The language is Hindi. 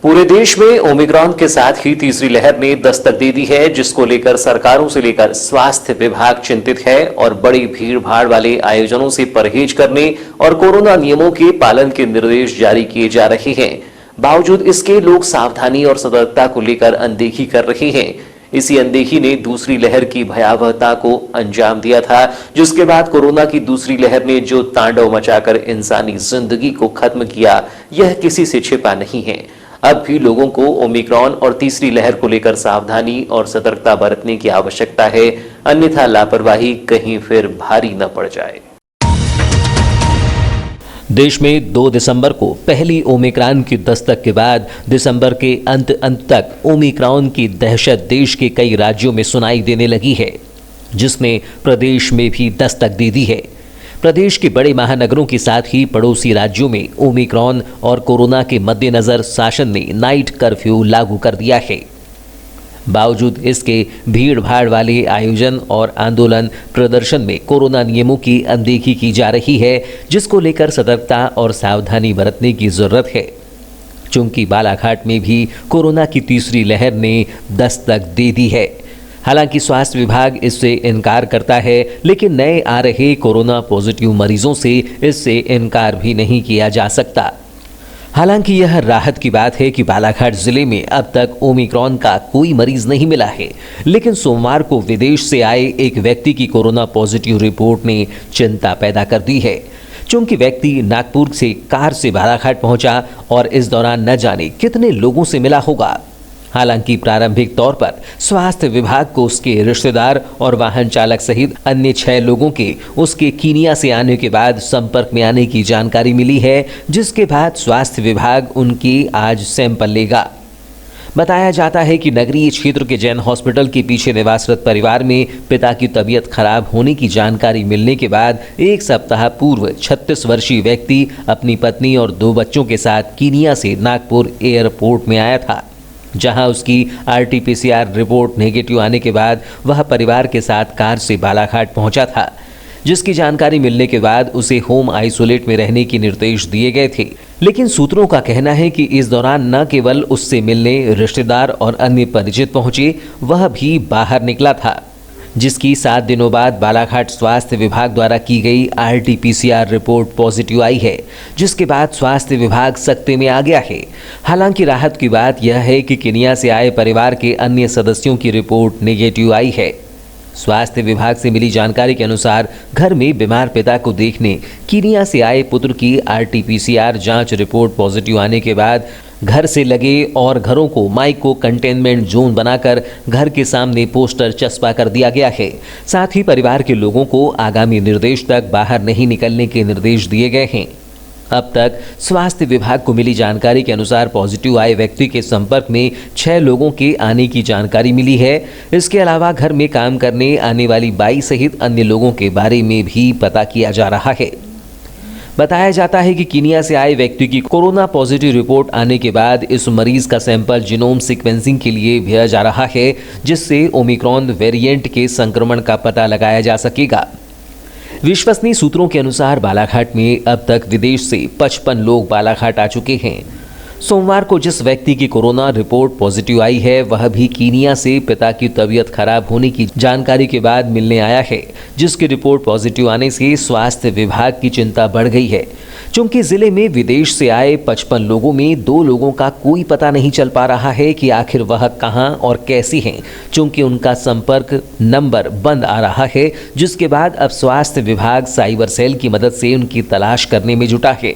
पूरे देश में ओमिक्रॉन के साथ ही तीसरी लहर ने दस्तक दे दी है, जिसको लेकर सरकारों से लेकर स्वास्थ्य विभाग चिंतित है और बड़ी भीड़ भाड़ वाले आयोजनों से परहेज करने और कोरोना नियमों के पालन के निर्देश जारी किए जा रहे हैं। बावजूद इसके लोग सावधानी और सतर्कता को लेकर अनदेखी कर रहे हैं। इसी अनदेखी ने दूसरी लहर की भयावहता को अंजाम दिया था, जिसके बाद कोरोना की दूसरी लहर ने जो तांडव मचाकर इंसानी जिंदगी को खत्म किया, यह किसी से छिपा नहीं है। अब भी लोगों को ओमिक्रॉन और तीसरी लहर को लेकर सावधानी और सतर्कता बरतने की आवश्यकता है, अन्यथा लापरवाही कहीं फिर भारी न पड़ जाए। देश में 2 दिसंबर को पहली ओमिक्रॉन की दस्तक के बाद दिसंबर के अंत तक ओमिक्रॉन की दहशत देश के कई राज्यों में सुनाई देने लगी है, जिसने प्रदेश में भी दस्तक दे दी है। प्रदेश के बड़े महानगरों के साथ ही पड़ोसी राज्यों में ओमिक्रॉन और कोरोना के मद्देनजर शासन ने नाइट कर्फ्यू लागू कर दिया है। बावजूद इसके भीड़ भाड़ वाले आयोजन और आंदोलन प्रदर्शन में कोरोना नियमों की अनदेखी की जा रही है, जिसको लेकर सतर्कता और सावधानी बरतने की जरूरत है। चूंकि बालाघाट में भी कोरोना की तीसरी लहर ने दस्तक दे दी है। हालांकि स्वास्थ्य विभाग इससे इनकार करता है, लेकिन नए आ रहे कोरोना पॉजिटिव मरीजों से इससे इनकार भी नहीं किया जा सकता। हालांकि यह राहत की बात है कि बालाघाट जिले में अब तक ओमिक्रॉन का कोई मरीज नहीं मिला है, लेकिन सोमवार को विदेश से आए एक व्यक्ति की कोरोना पॉजिटिव रिपोर्ट ने चिंता पैदा कर दी है। चूंकि व्यक्ति नागपुर से कार से बालाघाट पहुंचा और इस दौरान न जाने कितने लोगों से मिला होगा। हालांकि प्रारंभिक तौर पर स्वास्थ्य विभाग को उसके रिश्तेदार और वाहन चालक सहित अन्य 6 लोगों के उसके कीनिया से आने के बाद संपर्क में आने की जानकारी मिली है, जिसके बाद स्वास्थ्य विभाग उनकी आज सैंपल लेगा। बताया जाता है कि नगरीय क्षेत्र के जैन हॉस्पिटल के पीछे निवासरत परिवार में पिता की तबीयत खराब होने की जानकारी मिलने के बाद 1 सप्ताह पूर्व 36 वर्षीय व्यक्ति अपनी पत्नी और 2 बच्चों के साथ कीनिया से नागपुर एयरपोर्ट में आया था, जहां उसकी RT-PCR रिपोर्ट नेगेटिव आने के बाद वह परिवार के साथ कार से बालाघाट पहुंचा था, जिसकी जानकारी मिलने के बाद उसे होम आइसोलेट में रहने के निर्देश दिए गए थे। लेकिन सूत्रों का कहना है कि इस दौरान न केवल उससे मिलने रिश्तेदार और अन्य परिचित पहुंचे, वह भी बाहर निकला था, जिसकी 7 दिनों बाद बालाघाट स्वास्थ्य विभाग द्वारा की गई RT-PCR रिपोर्ट पॉजिटिव आई है, जिसके बाद स्वास्थ्य विभाग सख्ते में आ गया है। हालांकि राहत की बात यह है कि कीनिया से आए परिवार के अन्य सदस्यों की रिपोर्ट नेगेटिव आई है। स्वास्थ्य विभाग से मिली जानकारी के अनुसार घर में बीमार पिता को देखने कीनिया से आए पुत्र की RT-PCR जांच रिपोर्ट पॉजिटिव आने के बाद घर से लगे और घरों को माइक्रो कंटेनमेंट जोन बनाकर घर के सामने पोस्टर चस्पा कर दिया गया है। साथ ही परिवार के लोगों को आगामी निर्देश तक बाहर नहीं निकलने के निर्देश दिए गए हैं। अब तक स्वास्थ्य विभाग को मिली जानकारी के अनुसार पॉजिटिव आए व्यक्ति के संपर्क में 6 लोगों के आने की जानकारी मिली है। इसके अलावा घर में काम करने आने वाली बाई सहित अन्य लोगों के बारे में भी पता किया जा रहा है। बताया जाता है कि कीनिया से आए व्यक्ति की कोरोना पॉजिटिव रिपोर्ट आने के बाद इस मरीज का सैंपल जीनोम सीक्वेंसिंग के लिए भेजा जा रहा है, जिससे ओमिक्रॉन वेरिएंट के संक्रमण का पता लगाया जा सकेगा। विश्वसनीय सूत्रों के अनुसार बालाघाट में अब तक विदेश से 55 लोग बालाघाट आ चुके हैं। सोमवार को जिस व्यक्ति की कोरोना रिपोर्ट पॉजिटिव आई है, वह भी कीनिया से पिता की तबीयत खराब होने की जानकारी के बाद मिलने आया है, जिसकी रिपोर्ट पॉजिटिव आने से स्वास्थ्य विभाग की चिंता बढ़ गई है। चूंकि जिले में विदेश से आए 55 लोगों में 2 लोगों का कोई पता नहीं चल पा रहा है कि आखिर वह कहां और कैसी हैं, चूंकि उनका संपर्क नंबर बंद आ रहा है, जिसके बाद अब स्वास्थ्य विभाग साइबर सेल की मदद से उनकी तलाश करने में जुटा है।